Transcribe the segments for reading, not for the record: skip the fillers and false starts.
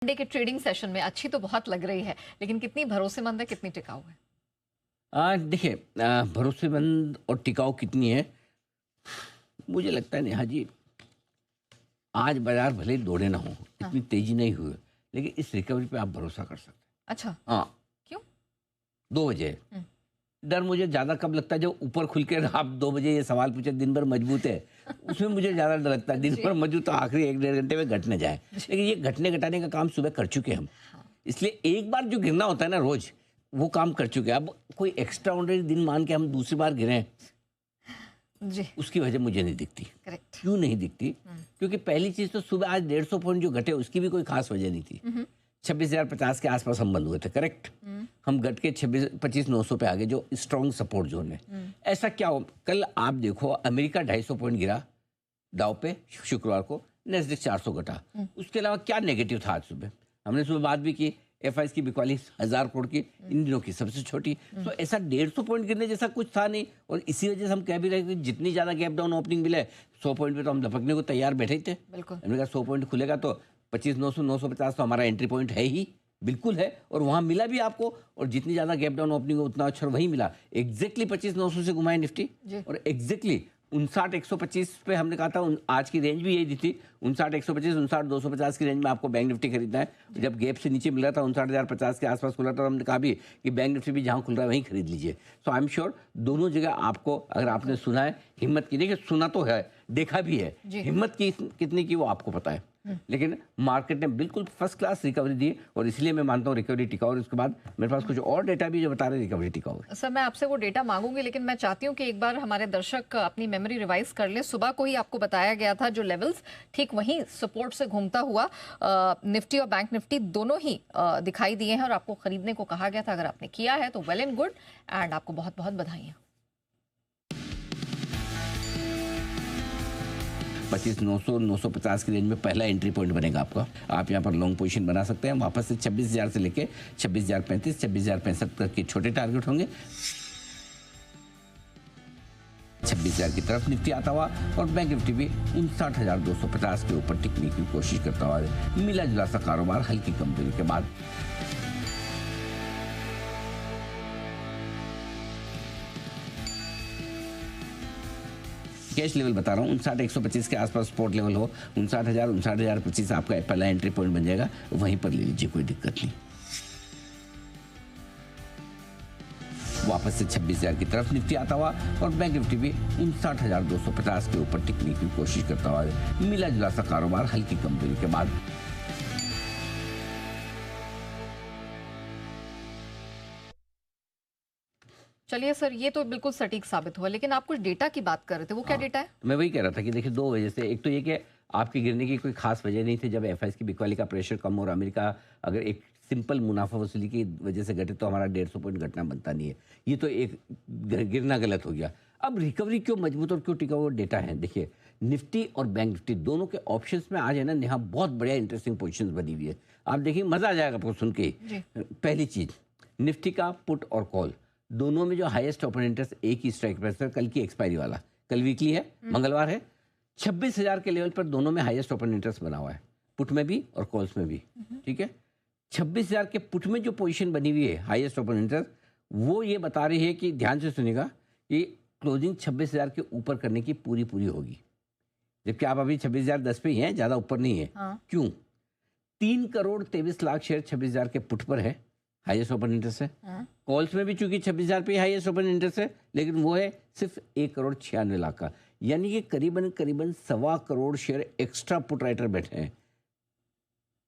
Day के trading session में अच्छी तो बहुत लग रही है, लेकिन कितनी भरोसेमंद है, कितनी टिकाऊ है? देखिए, भरोसेमंद और टिकाऊ कितनी है, मुझे लगता है नेहा जी, आज बाजार भले ही दौड़े ना हो, हाँ। इतनी तेजी नहीं हुई, लेकिन इस रिकवरी पे आप भरोसा कर सकते हैं। अच्छा, हाँ, क्यों? 2 बजे हम्म। डर मुझे ज़्यादा कब लगता है, जब ऊपर खुल के आप 2 बजे ये सवाल पूछे दिन भर मजबूत है, उसमें मुझे ज़्यादा डर लगता है। दिन भर मजबूत तो आखिरी 1-1.5 घंटे में घट न जाए, लेकिन ये घटने घटाने का काम सुबह कर चुके हम। इसलिए एक बार जो गिरना होता है ना रोज, वो काम कर चुके हैं। अब कोई एक्स्ट्रा ऑर्डिनरी दिन मान के हम दूसरी बार गिरे, जी, उसकी वजह मुझे नहीं दिखती। करेक्ट। क्यों नहीं दिखती? क्योंकि पहली चीज तो सुबह आज 150 पॉइंट जो घटे, उसकी भी कोई खास वजह नहीं थी। 26,050 के आसपास हम बंद हुए थे, करेक्ट। हम घट के 25,900 पे आ गए, जो स्ट्रॉन्ग सपोर्ट जोन है। ऐसा क्या हो, कल आप देखो अमेरिका 250 पॉइंट गिरा डाउ पे शुक्रवार को, नेस्डेक 400 घटा। उसके अलावा क्या नेगेटिव था आज सुबह? हमने सुबह बात भी की, एफआईएस की बिकवाली 1000 करोड़ की, इन दिनों की सबसे छोटी। तो ऐसा 150 पॉइंट गिरने जैसा कुछ था नहीं, और इसी वजह से हम कह भी रहे थे जितनी ज्यादा गैप डाउन ओपनिंग मिले, 100 पॉइंट पे तो हम लपकने को तैयार बैठे ही थे। बिल्कुल। हमने कहा 100 पॉइंट खुलेगा तो 25,900 950 तो हमारा एंट्री पॉइंट है ही, बिल्कुल है, और वहां मिला भी आपको। और जितनी ज्यादा गैप डाउन ओपनिंग हो उतना अच्छा वही मिला। एग्जैक्टली 25,900 से घुमाए निफ्टी, और एग्जैक्टली 59,125 पे हमने कहा था। आज की रेंज भी यही दी थी, 59,125 59,250 की रेंज में आपको बैंक निफ्टी खरीदना है। जब गैप से नीचे मिल रहा था 59,050 के आसपास खुला था, हमने कहा भी कि बैंक निफ्टी भी जहां खुल रहा है वहीं खरीद लीजिए। सो आई एम श्योर दोनों जगह आपको, अगर आपने सुना है हिम्मत की, देखिए सुना तो है, देखा भी है, हिम्मत की कितनी की वो आपको पता है, लेकिन मार्केट ने बिल्कुल फर्स्ट क्लास रिकवरी दी, और इसलिए मैं मानता हूँ रिकवरी टिकाऊ। और उसके बाद मेरे पास कुछ और डेटा भी जो बता रहे रिकवरी टिकाऊ है। सर, मैं आपसे वो डेटा मांगूंगी, लेकिन मैं चाहती हूँ कि एक बार हमारे दर्शक अपनी मेमोरी रिवाइज कर लें। सुबह को ही आपको बताया गया था जो लेवल्स, ठीक वहीं सपोर्ट से घूमता हुआ निफ्टी और बैंक निफ्टी दोनों ही दिखाई दिए हैं, और आपको खरीदने को कहा गया था। अगर आपने किया है तो वेल एंड गुड, एंड आपको बहुत बहुत बधाइयाँ। 25,900 950 की रेंज में पहला एंट्री पॉइंट बनेगा आपका। आप यहाँ पर लॉन्ग पोजीशन बना सकते हैं। वापस से 26,000 से लेके 26,035 26,065 तक के छोटे टारगेट होंगे। 26,000 की तरफ निफ्टी आता हुआ, और बैंक निफ्टी भी 59,250 के ऊपर टिकने की कोशिश करता हुआ। मिला जुला सा कारोबार हल्की कमजोरी के बाद। कैश लेवल बता रहा हूँ, 59,125 के आसपास स्पॉट लेवल हो, 59,000 59,025 आपका पहला एंट्री पॉइंट बन जाएगा, वहीं पर ले लीजिए, कोई दिक्कत नहीं। वापस से 26,000 की तरफ निफ्टी आता हुआ, और बैंक निफ्टी भी 59,250 के ऊपर टिकने की कोशिश करता हुआ। मिला जुला सा कारोबार हल्की कमजोरी के बाद। चलिए सर, ये तो बिल्कुल सटीक साबित हुआ, लेकिन आप कुछ डेटा की बात कर रहे थे, वो क्या डेटा है? मैं वही कह रहा था कि देखिए 2 वजह से, एक तो ये कि आपके गिरने की कोई खास वजह नहीं थी। जब एफआईएस की बिकवाली का प्रेशर कम, और अमेरिका अगर एक सिंपल मुनाफा वसूली की वजह से घटे, तो हमारा 150 पॉइंट घटना बनता नहीं है। ये तो एक गिरना गलत हो गया। अब रिकवरी क्यों मजबूत और क्यों टिकाऊ डेटा है। देखिए, निफ्टी और बैंक निफ्टी दोनों के ऑप्शंस में आज है ना नेहा, बहुत बढ़िया इंटरेस्टिंग पोजीशंस बनी हुई है। आप देखिए, मजा आ जाएगा आपको सुन के। पहली चीज, निफ्टी का पुट और कॉल दोनों में जो हाईएस्ट ओपन इंटरेस्ट एक ही स्ट्राइक प्राइस है, कल की एक्सपायरी वाला, कल वीकली है, मंगलवार है, 26,000 के लेवल पर दोनों में हाईएस्ट ओपन इंटरेस्ट बना हुआ है, पुट में भी और कॉल्स में भी। ठीक है, 26,000 के पुट में जो पोजीशन बनी हुई है हाईएस्ट ओपन इंटरेस्ट, वो ये बता रही है कि, ध्यान से सुनिएगा, कि क्लोजिंग 26,000 के ऊपर करने की पूरी होगी। जबकि आप अभी 26,010 पे ही हैं, ज्यादा ऊपर नहीं है। क्यों? 3,23,00,000 शेयर 26,000 के पुट पर है, हाईएस्ट ओपन इंटरेस्ट है। कॉल्स में भी चूंकि 26,000 पे हाईएस्ट ओपन इंटरेस्ट है, लेकिन वो है सिर्फ 1,96,00,000 का। यानी कि करीबन 1.25 crore share extra put writer बैठे हैं,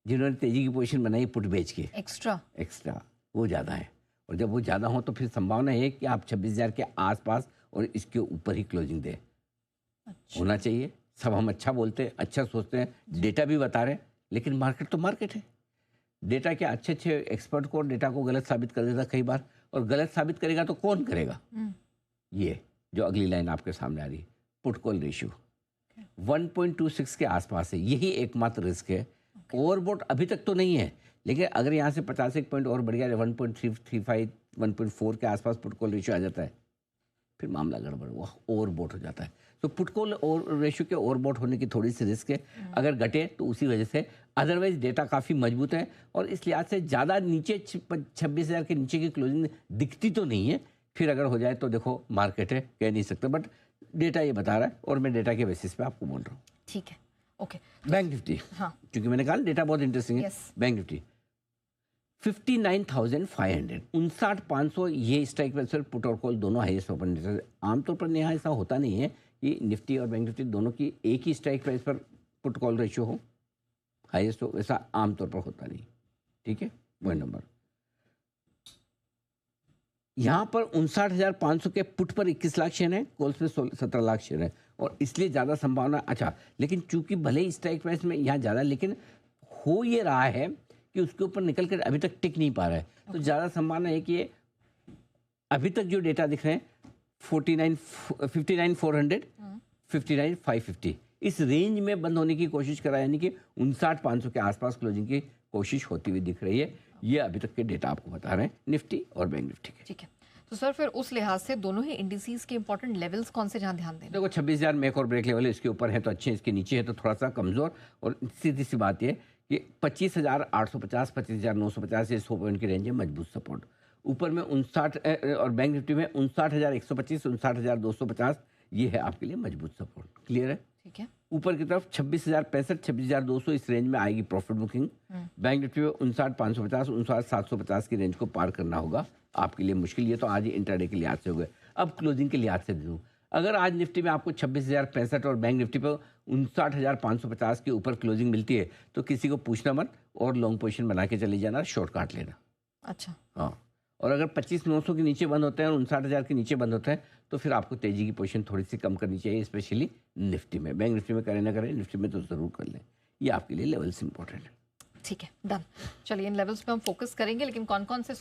जिन्होंने तेजी की पोजीशन बनाई पुट बेच के। एक्स्ट्रा वो ज्यादा है, और जब वो ज्यादा हो तो फिर संभावना है कि आप 26,000 के आसपास और इसके ऊपर ही क्लोजिंग दे। होना चाहिए। सब हम अच्छा बोलते हैं, अच्छा सोचते हैं, डेटा भी बता रहे हैं, लेकिन मार्केट तो मार्केट है। डेटा के अच्छे एक्सपर्ट को डेटा को गलत साबित कर देता कई बार, और गलत साबित करेगा तो कौन करेगा? ये जो अगली लाइन आपके सामने आ रही है, पुट कॉल रेशियो 1.26 के आसपास है। यही एकमात्र रिस्क है। ओवरबॉट अभी तक तो नहीं है, लेकिन अगर यहाँ से 50 पॉइंट और बढ़ गया, 1.335 1.4 के आसपास पुट कॉल रेशियो आ जाता है, फिर मामला गड़बड़ हुआ, ओवरबॉट हो जाता है। तो पुट कॉल और रेशियो के ओवरबॉट होने की थोड़ी सी रिस्क है। अगर घटे तो उसी वजह से अदरवाइज डेटा काफ़ी मजबूत है और इस लिहाज से ज़्यादा नीचे 26,000 के नीचे की क्लोजिंग दिखती तो नहीं है। फिर अगर हो जाए तो देखो मार्केट है, कह नहीं सकते, बट डेटा ये बता रहा है और मैं डेटा के बेसिस पे आपको बोल रहा हूँ। ठीक है, ओके। बैंक निफ्टी, हाँ, क्योंकि मैंने कहा डेटा बहुत इंटरेस्टिंग है। Yes. बैंक निफ्टी 59,500, 59,500, ये स्ट्राइक प्राइस पर पुट और कॉल दोनों हाईएस्ट ओपन इंटरेस्ट। आमतौर पर यहाँ ऐसा होता नहीं है कि निफ्टी और बैंक निफ्टी दोनों की एक ही स्ट्राइक प्राइस पर पुट कॉल रेशियो हो, हाईएस्ट हो, ऐसा आमतौर पर होता नहीं। ठीक है, पॉइंट नंबर। यहाँ पर 59,500 के पुट पर 21 लाख शेयर है, कॉल्स में 17 लाख शेयर है और इसलिए ज़्यादा संभावना। अच्छा, लेकिन चूंकि भले ही स्ट्राइक प्राइस में यहाँ ज़्यादा, लेकिन हो ये रहा है कि उसके ऊपर निकल कर अभी तक टिक नहीं पा रहा है, तो ज़्यादा संभावना है कि ये अभी तक जो डेटा दिख रहे हैं 59,400, 59,550 इस रेंज में बंद होने की कोशिश करा, यानी कि 59,500 के आसपास क्लोजिंग की कोशिश होती हुई दिख रही है। ये अभी तक के डेटा आपको बता रहे हैं निफ्टी और बैंक निफ्टी के। ठीक है। तो सर फिर उस लिहाज से दोनों ही इंडिसेस के इंपॉर्टेंट लेवल्स कौन से जहां ध्यान देना? देखो 26,000 में एक और ब्रेक लेवल है, इसके ऊपर है तो अच्छे, इसके नीचे है तो थोड़ा सा कमज़ोर। और सीधी सी बात ये कि 25,850, 25,950 100 पॉइंट की रेंज है मजबूत सपोर्ट। ऊपर में 59 और बैंक निफ्टी में 59,125, 59,250 ये है आपके लिए मजबूत सपोर्ट। क्लियर है? ठीक है। ऊपर की तरफ 26,065, 26,200 इस रेंज में आएगी प्रॉफिट बुकिंग। बैंक निफ्टी में 59,550, 59,750 की रेंज को पार करना होगा आपके लिए मुश्किल। ये तो आज ही इंटरडे के लिहाज से हो गए। अब क्लोजिंग के लिहाज से दूँ, अगर आज निफ्टी में आपको 26,065 और बैंक निफ्टी पर 59,550 के ऊपर क्लोजिंग मिलती है तो किसी को पूछना मत और लॉन्ग पोजीशन बना के चले जाना, शॉर्ट काट लेना। अच्छा, हाँ, और अगर 25,900 के नीचे बंद होते हैं और 59,000 के नीचे बंद होते हैं तो फिर आपको तेजी की पोजीशन थोड़ी सी कम करनी चाहिए, स्पेशली निफ्टी में। बैंक निफ्टी में करें ना करें, निफ्टी में तो ज़रूर कर लें, ये आपके लिए लेवल्स इंपॉर्टेंट है। ठीक है, डन। चलिए इन लेवल्स पे हम फोकस करेंगे, लेकिन कौन कौन से